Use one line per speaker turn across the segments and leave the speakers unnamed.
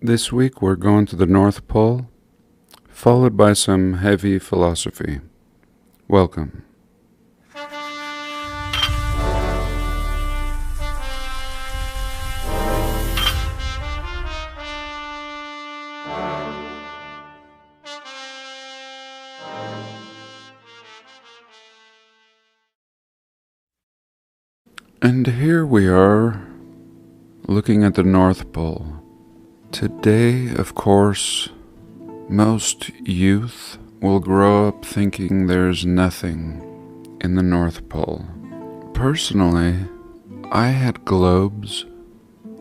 This week we're going to the North Pole, followed by some heavy philosophy. Welcome. And here we are, looking at the North Pole. Today, of course, most youth will grow up thinking there's nothing in the North Pole. Personally, I had globes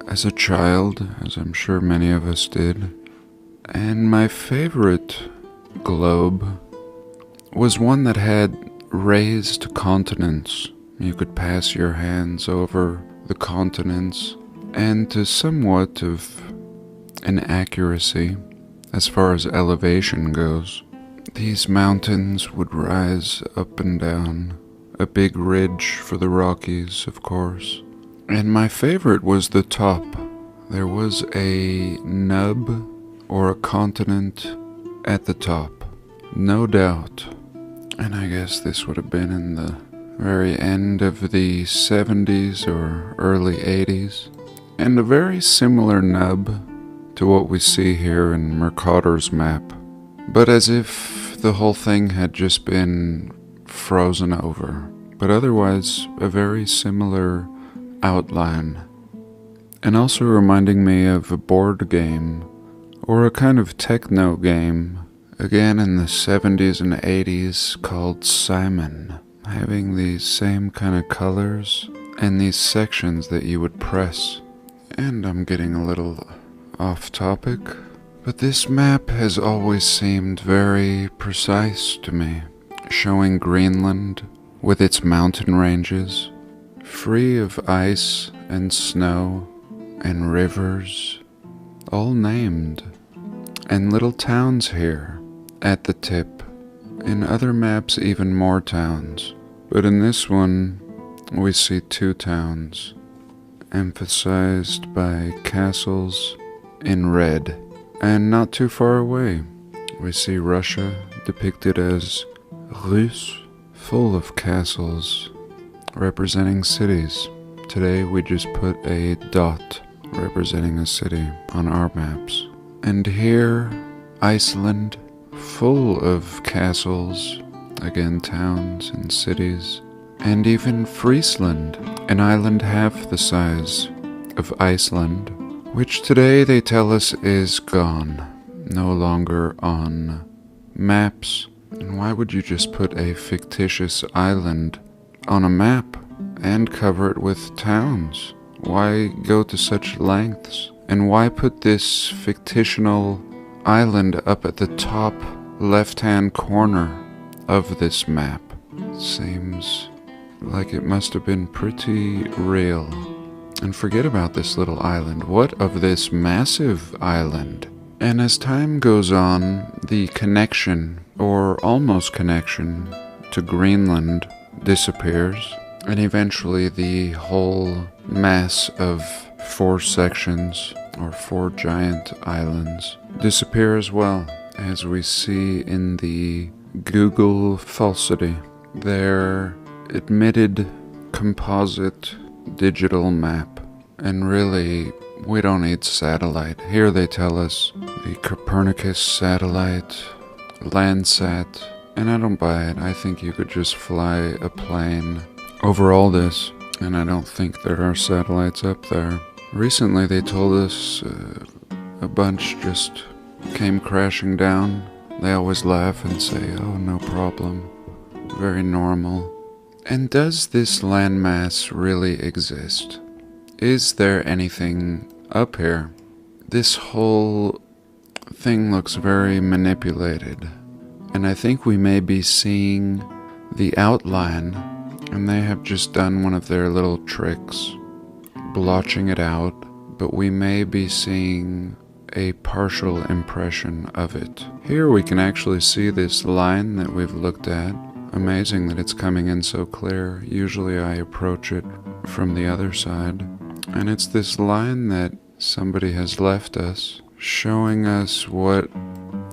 as a child, as I'm sure many of us did, and my favorite globe was one that had raised continents. You could pass your hands over the continents, and to somewhat of an accuracy as far as elevation goes. These mountains would rise up and down, a big ridge for the Rockies, of course. And my favorite was the top. There was a nub or a continent at the top, no doubt. And I guess this would have been in the very end of the 70s or early 80s, and a very similar nub to what we see here in Mercator's map, but as if the whole thing had just been frozen over, but otherwise a very similar outline, and also reminding me of a board game or a kind of techno game, again in the 70s and 80s, called Simon, having these same kind of colors and these sections that you would press. And I'm getting a little off topic, but this map has always seemed very precise to me, showing Greenland with its mountain ranges, free of ice and snow and rivers, all named, and little towns here at the tip. In other maps, even more towns, but in this one, we see 2 towns, emphasized by castles in red. And not too far away, we see Russia depicted as Rus, full of castles representing cities. Today we just put a dot representing a city on our maps. And here, Iceland, full of castles, again towns and cities, and even Friesland, an island half the size of Iceland, which today they tell us is gone, no longer on maps. And why would you just put a fictitious island on a map and cover it with towns? Why go to such lengths? And why put this fictional island up at the top left-hand corner of this map? It seems like it must have been pretty real. And forget about this little island. What of this massive island? And as time goes on, the connection, or almost connection, to Greenland disappears, and eventually the whole mass of 4 sections, or 4 giant islands, disappear as well, as we see in the Google falsity, their admitted composite digital map. And really, we don't need satellite. Here they tell us the Copernicus satellite, Landsat, and I don't buy it. I think you could just fly a plane over all this, and I don't think there are satellites up there. Recently they told us a bunch just came crashing down. They always laugh and say, oh, no problem, very normal. And does this landmass really exist? Is there anything up here? This whole thing looks very manipulated, and I think we may be seeing the outline, and they have just done one of their little tricks, blotching it out, but we may be seeing a partial impression of it. Here we can actually see this line that we've looked at. Amazing that it's coming in so clear. Usually I approach it from the other side, and it's this line that somebody has left us showing us what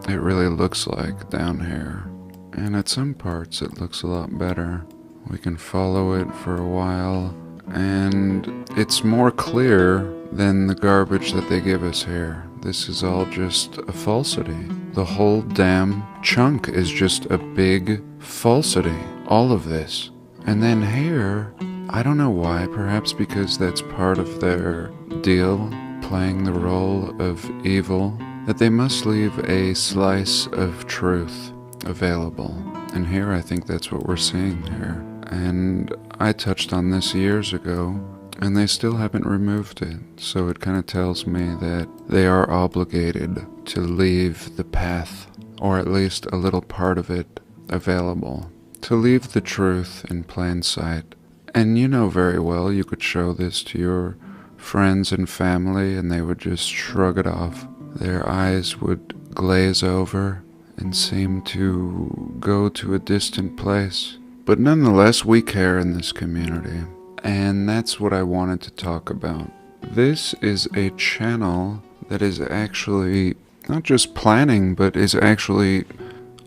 it really looks like down here. And at some parts it looks a lot better. We can follow it for a while, and it's more clear than the garbage that they give us here. This is all just a falsity. The whole damn chunk is just a big falsity. All of this. And then here, I don't know why, perhaps because that's part of their deal, playing the role of evil, that they must leave a slice of truth available. And here I think that's what we're seeing here. And I touched on this years ago, and they still haven't removed it. So it kind of tells me that they are obligated to leave the path, or at least a little part of it, available. To leave the truth in plain sight. And you know very well you could show this to your friends and family and they would just shrug it off. Their eyes would glaze over and seem to go to a distant place. But nonetheless, we care in this community. And that's what I wanted to talk about. This is a channel that is actually not just planning, but is actually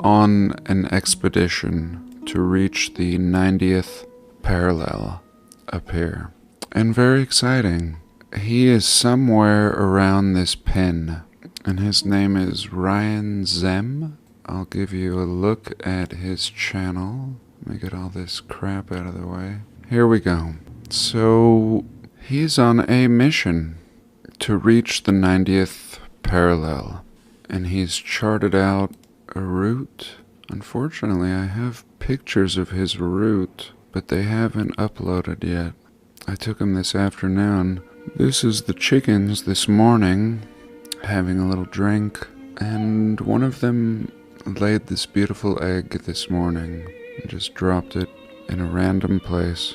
on an expedition to reach the 90th parallel up here. And very exciting. He is somewhere around this pin, and his name is Ryan Zem. I'll give you a look at his channel. Let me get all this crap out of the way. Here we go. So, he's on a mission to reach the 90th parallel, and he's charted out a route. Unfortunately, I have pictures of his route, but they haven't uploaded yet. I took them this afternoon. This is the chickens this morning, having a little drink, and one of them laid this beautiful egg this morning and just dropped it in a random place.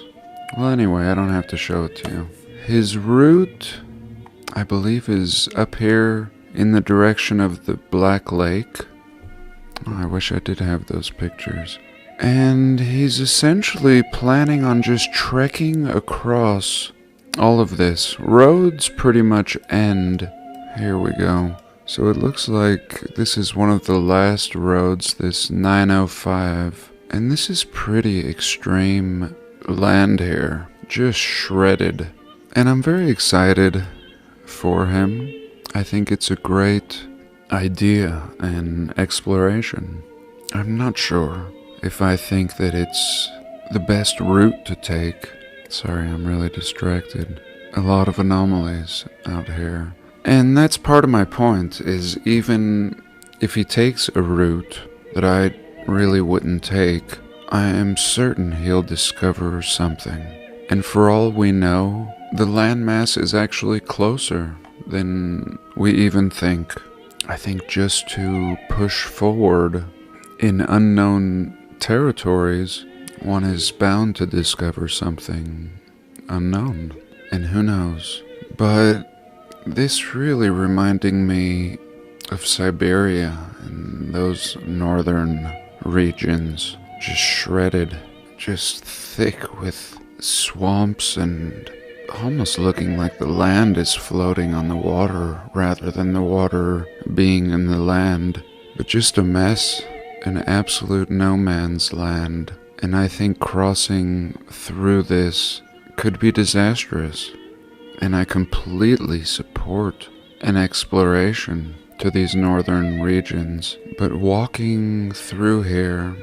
Well, anyway, I don't have to show it to you. His route, I believe, is up here in the direction of the Black Lake. Oh, I wish I did have those pictures. And he's essentially planning on just trekking across all of this. Roads pretty much end. Here we go. So it looks like this is one of the last roads, this 905. And this is pretty extreme land here. Just shredded. And I'm very excited for him. I think it's a great idea and exploration. I'm not sure if I think that it's the best route to take. Sorry, I'm really distracted. A lot of anomalies out here. And that's part of my point, is even if he takes a route that I really wouldn't take, I am certain he'll discover something. And for all we know, the landmass is actually closer than we even think. I think just to push forward in unknown territories, one is bound to discover something unknown. And who knows? But this really reminding me of Siberia and those northern regions, just shredded, just thick with swamps and almost looking like the land is floating on the water rather than the water being in the land. But just a mess, an absolute no man's land. And I think crossing through this could be disastrous. And I completely support an exploration to these northern regions. But walking through here,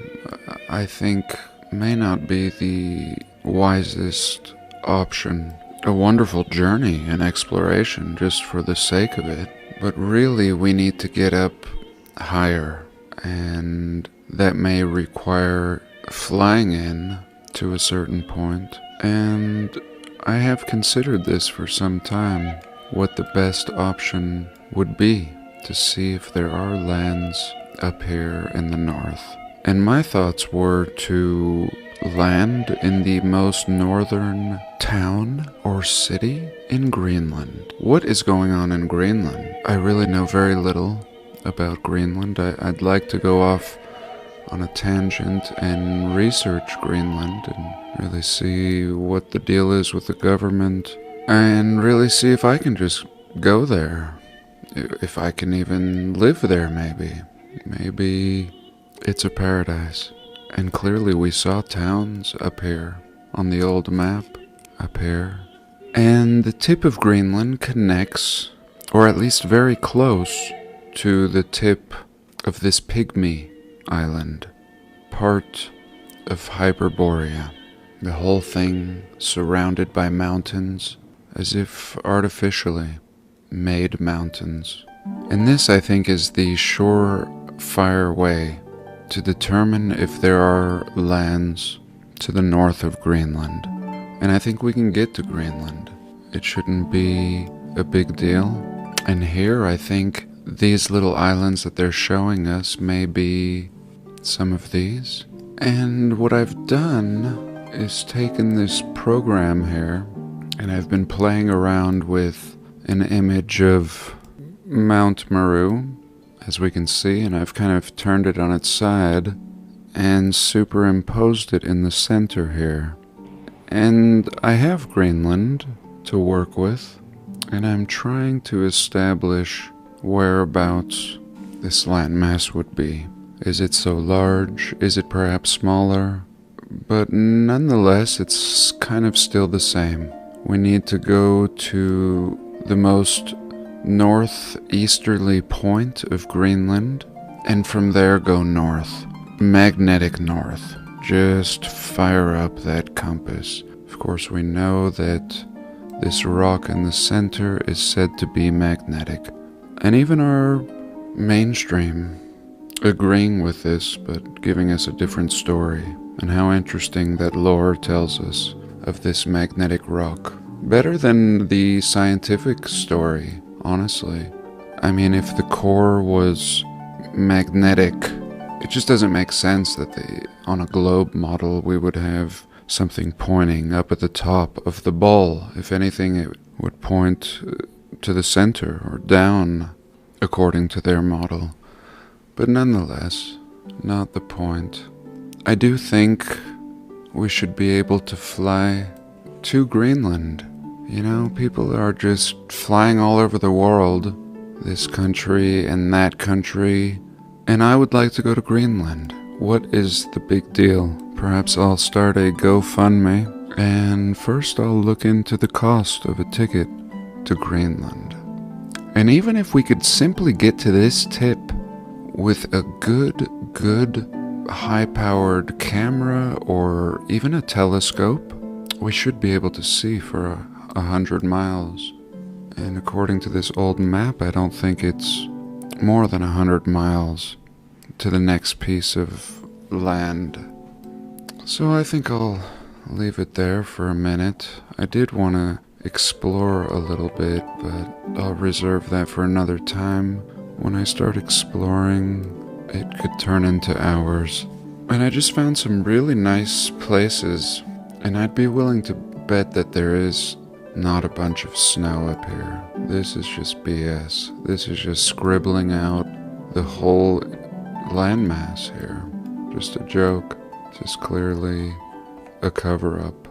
I think, may not be the wisest option. A wonderful journey and exploration just for the sake of it. But really we need to get up higher, and that may require flying in to a certain point. And I have considered this for some time, what the best option would be to see if there are lands up here in the north. And my thoughts were to land in the most northern town or city in Greenland. What is going on in Greenland? I really know very little about Greenland. I'd like to go off on a tangent and research Greenland and really see what the deal is with the government and really see if I can just go there If I can even live there, maybe. Maybe it's a paradise. And clearly we saw towns up here on the old map, up here. And the tip of Greenland connects, or at least very close, to the tip of this pygmy island, part of Hyperborea. The whole thing surrounded by mountains, as if artificially made mountains. And this, I think, is the surefire way to determine if there are lands to the north of Greenland. And I think we can get to Greenland. It shouldn't be a big deal. And here, I think these little islands that they're showing us may be some of these. And what I've done is taken this program here, and I've been playing around with an image of Mount Meru, as we can see, and I've kind of turned it on its side and superimposed it in the center here. And I have Greenland to work with, and I'm trying to establish whereabouts this landmass would be. Is it so large? Is it perhaps smaller? But nonetheless, it's kind of still the same. We need to go to the most northeasterly point of Greenland, and from there go north. Magnetic north. Just fire up that compass. Of course, we know that this rock in the center is said to be magnetic. And even our mainstream agreeing with this, but giving us a different story. And how interesting that lore tells us of this magnetic rock. Better than the scientific story, honestly. I mean, if the core was magnetic, it just doesn't make sense that on a globe model we would have something pointing up at the top of the ball. If anything, it would point to the center or down, according to their model. But nonetheless, not the point. I do think we should be able to fly to Greenland. You know, people are just flying all over the world, this country and that country, and I would like to go to Greenland. What is the big deal? Perhaps I'll start a GoFundMe, and first I'll look into the cost of a ticket to Greenland. And even if we could simply get to this tip with a good high-powered camera or even a telescope, we should be able to see for 100 miles. And according to this old map, I don't think it's more than 100 miles to the next piece of land. So I think I'll leave it there for a minute. I did want to explore a little bit, but I'll reserve that for another time. When I start exploring, it could turn into hours. And I just found some really nice places, and I'd be willing to bet that there is not a bunch of snow up here. This is just BS. This is just scribbling out the whole landmass here. Just a joke. Just clearly a cover-up.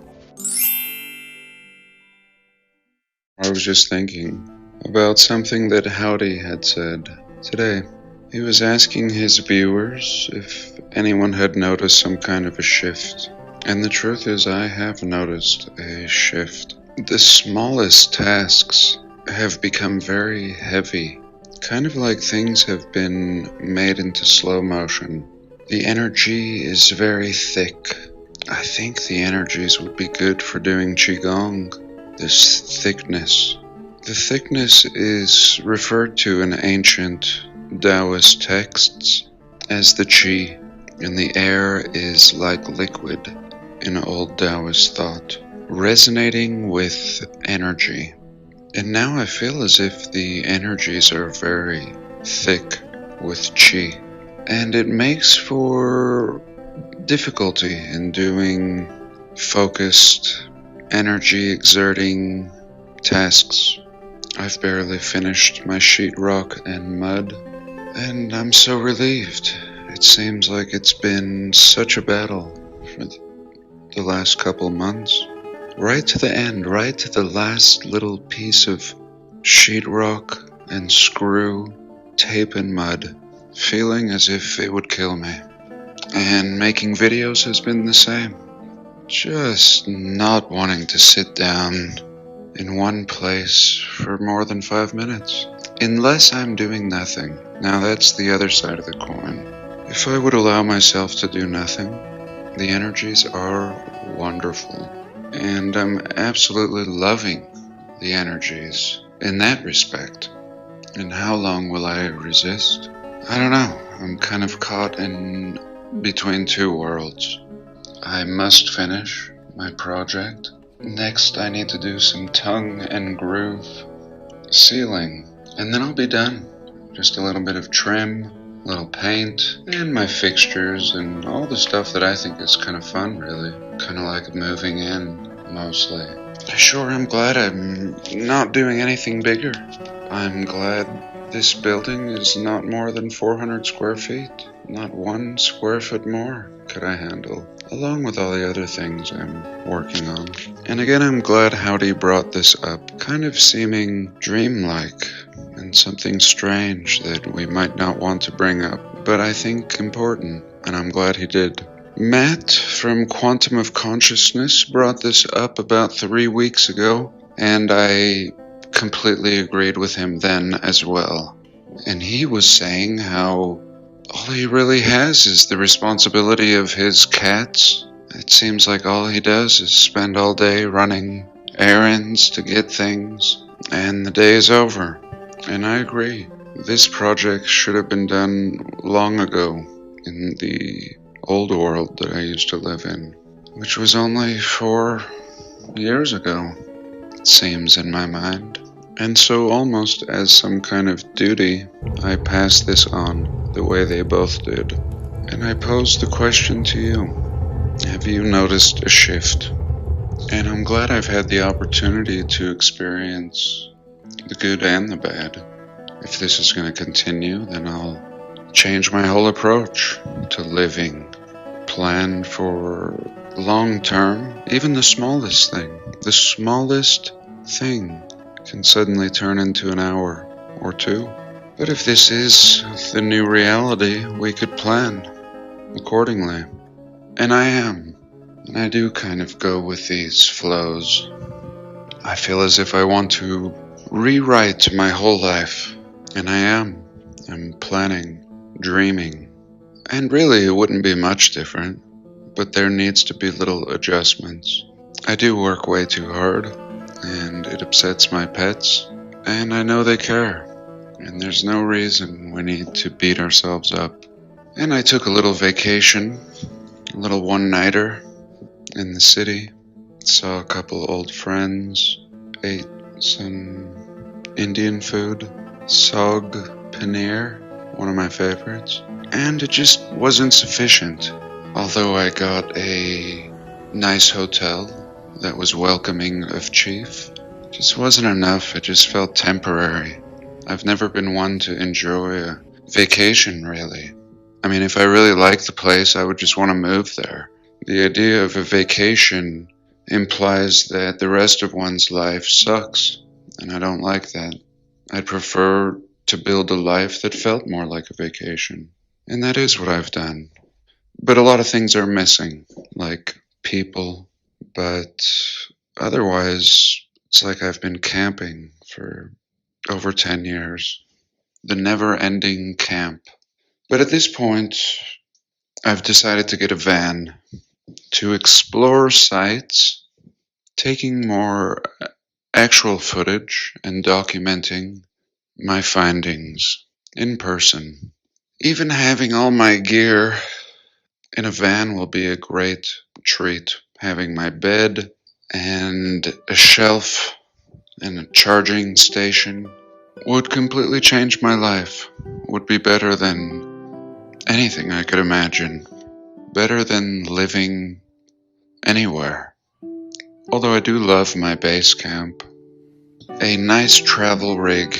I was just thinking about something that Howdy had said today. He was asking his viewers if anyone had noticed some kind of a shift. And the truth is, I have noticed a shift. The smallest tasks have become very heavy. Kind of like things have been made into slow motion. The energy is very thick. I think the energies would be good for doing Qigong. This thickness. The thickness is referred to in ancient Taoist texts as the Qi, and the air is like liquid in old Taoist thought, resonating with energy. And now I feel as if the energies are very thick with Qi, and it makes for difficulty in doing focused, energy exerting tasks. I've barely finished my sheetrock and mud, and I'm so relieved. It seems like it's been such a battle for the last couple months. Right to the end, right to the last little piece of sheetrock and screw, tape and mud, feeling as if it would kill me. And making videos has been the same. Just not wanting to sit down in one place for more than 5 minutes. Unless I'm doing nothing. Now that's the other side of the coin. If I would allow myself to do nothing, the energies are wonderful. And I'm absolutely loving the energies in that respect. And how long will I resist? I don't know. I'm kind of caught in between two worlds. I must finish my project. Next, I need to do some tongue and groove sealing, and then I'll be done. Just a little bit of trim, a little paint, and my fixtures, and all the stuff that I think is kind of fun, really. Kind of like moving in, mostly. I sure am glad I'm not doing anything bigger. I'm glad this building is not more than 400 square feet. Not 1 square foot more could I handle, along with all the other things I'm working on. And again, I'm glad Howdy brought this up, kind of seeming dreamlike and something strange that we might not want to bring up, but I think important, and I'm glad he did. Matt from Quantum of Consciousness brought this up about 3 weeks ago, and I completely agreed with him then as well. And he was saying how all he really has is the responsibility of his cats. It seems like all he does is spend all day running errands to get things, and the day is over. And I agree. This project should have been done long ago in the old world that I used to live in, which was only 4 years ago, it seems in my mind. And so almost as some kind of duty, I pass this on the way they both did. And I pose the question to you. Have you noticed a shift? And I'm glad I've had the opportunity to experience the good and the bad. If this is going to continue, then I'll change my whole approach to living. Plan for long term, even the smallest thing. The smallest thing can suddenly turn into an hour or 2. But if this is the new reality, we could plan accordingly. And I am. And I do kind of go with these flows. I feel as if I want to rewrite my whole life. And I am. I'm planning, dreaming. And really, it wouldn't be much different. But there needs to be little adjustments. I do work way too hard. And it upsets my pets, and I know they care, and there's no reason we need to beat ourselves up. And I took a little vacation, a little one-nighter in the city, saw a couple old friends, ate some Indian food, sog paneer, one of my favorites, and it just wasn't sufficient. Although I got a nice hotel that was welcoming of Chief, just wasn't enough. It just felt temporary. I've never been one to enjoy a vacation, really. I mean, if I really liked the place, I would just want to move there. The idea of a vacation implies that the rest of one's life sucks, and I don't like that. I'd prefer to build a life that felt more like a vacation, and that is what I've done. But a lot of things are missing, like people. But otherwise, it's like I've been camping for over 10 years. The never-ending camp. But at this point, I've decided to get a van to explore sites, taking more actual footage and documenting my findings in person. Even having all my gear in a van will be a great treat. Having my bed and a shelf and a charging station would completely change my life. Would be better than anything I could imagine. Better than living anywhere. Although I do love my base camp. A nice travel rig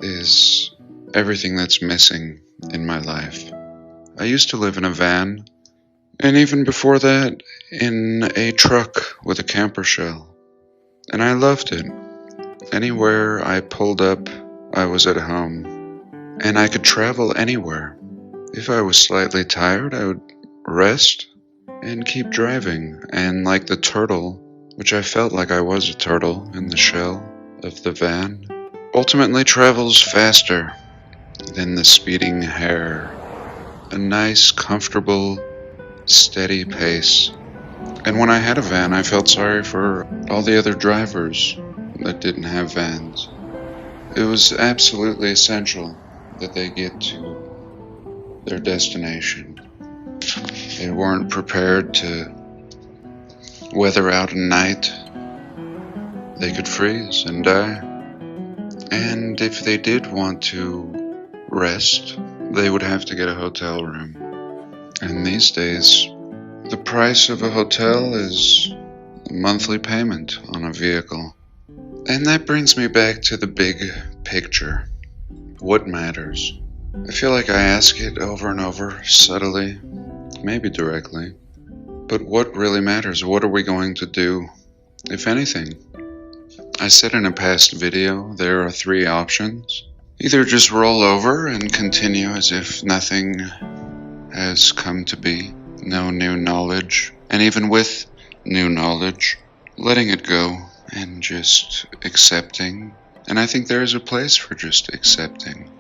is everything that's missing in my life. I used to live in a van. And even before that, in a truck with a camper shell. And I loved it. Anywhere I pulled up I was at home, and I could travel anywhere. If I was slightly tired, I would rest and keep driving, and like the turtle, which I felt like I was a turtle in the shell of the van, ultimately travels faster than the speeding hare. A nice, comfortable, steady pace. And when I had a van, I felt sorry for all the other drivers that didn't have vans. It was absolutely essential that they get to their destination. They weren't prepared to weather out a night. They could freeze and die. And if they did want to rest, they would have to get a hotel room. And these days, the price of a hotel is a monthly payment on a vehicle. And that brings me back to the big picture. What matters? I feel like I ask it over and over, subtly, maybe directly. But what really matters? What are we going to do, if anything? I said in a past video, there are 3 options. Either just roll over and continue as if nothing has come to be, no new knowledge, and even with new knowledge, letting it go and just accepting. And I think there is a place for just accepting.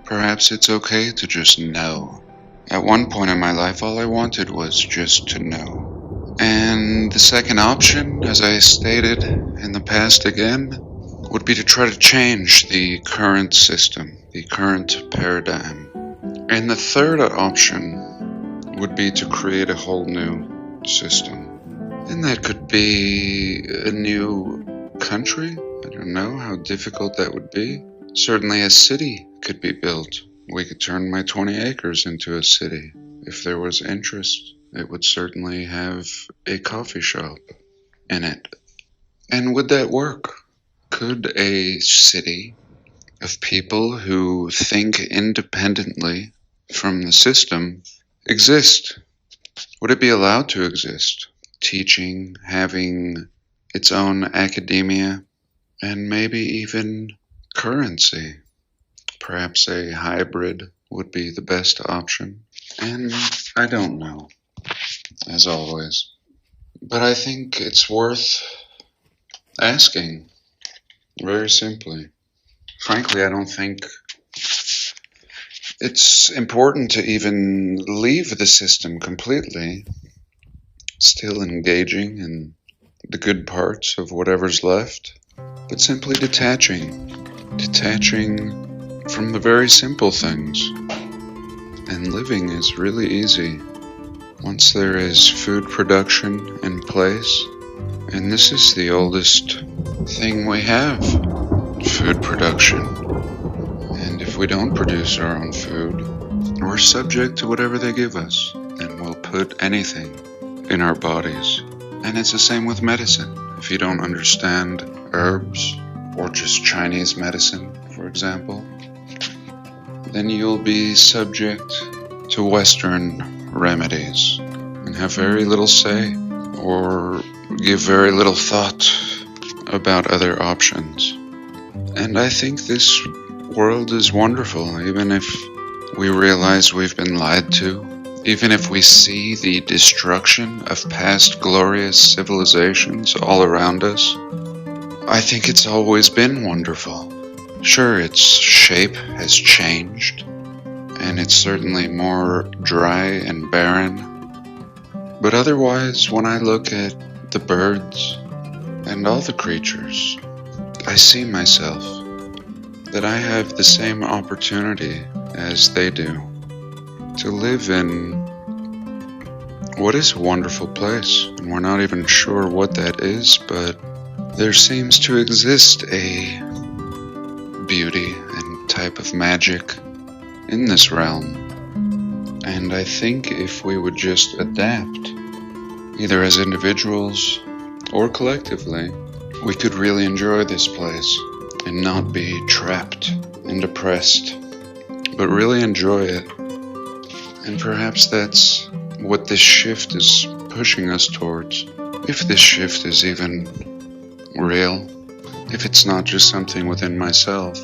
Perhaps it's okay to just know. At one point in my life, all I wanted was just to know. And the second option, as I stated in the past again, would be to try to change the current system, the current paradigm. And the third option would be to create a whole new system. And that could be a new country. I don't know how difficult that would be. Certainly a city could be built. We could turn my 20 acres into a city. If there was interest, it would certainly have a coffee shop in it. And would that work? Could a city of people who think independently from the system exist? Would it be allowed to exist? Teaching, having its own academia, and maybe even currency. Perhaps a hybrid would be the best option. And I don't know, as always. But I think it's worth asking, very simply. Frankly, I don't think it's important to even leave the system completely. Still engaging in the good parts of whatever's left, but simply detaching from the very simple things. And living is really easy once there is food production in place. And this is the oldest thing we have, food production. And if we don't produce our own food, we're subject to whatever they give us, and we'll put anything in our bodies. And it's the same with medicine. If you don't understand herbs, or just Chinese medicine, for example, then you'll be subject to Western remedies and have very little say, or give very little thought about other options. And I think this world is wonderful, even if we realize we've been lied to. Even if we see the destruction of past glorious civilizations all around us, I think it's always been wonderful. Sure, its shape has changed, and it's certainly more dry and barren. But otherwise, when I look at the birds and all the creatures, I see myself, that I have the same opportunity as they do, to live in what is a wonderful place, and we're not even sure what that is, but there seems to exist a beauty and type of magic in this realm. And I think if we would just adapt, either as individuals or collectively, we could really enjoy this place and not be trapped and oppressed, but really enjoy it. And perhaps that's what this shift is pushing us towards. If this shift is even real, if it's not just something within myself.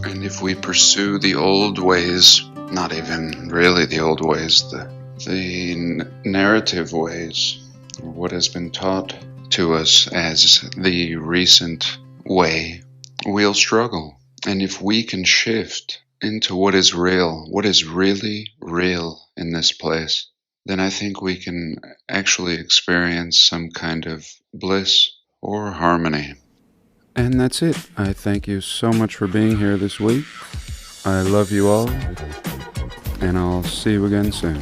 And if we pursue the old ways, not even really the old ways, the narrative ways, or what has been taught to us as the recent way, we'll struggle. And if we can shift into what is real, what is really real in this place, then I think we can actually experience some kind of bliss or harmony. And that's it. I thank you so much for being here this week. I love you all, and I'll see you again soon.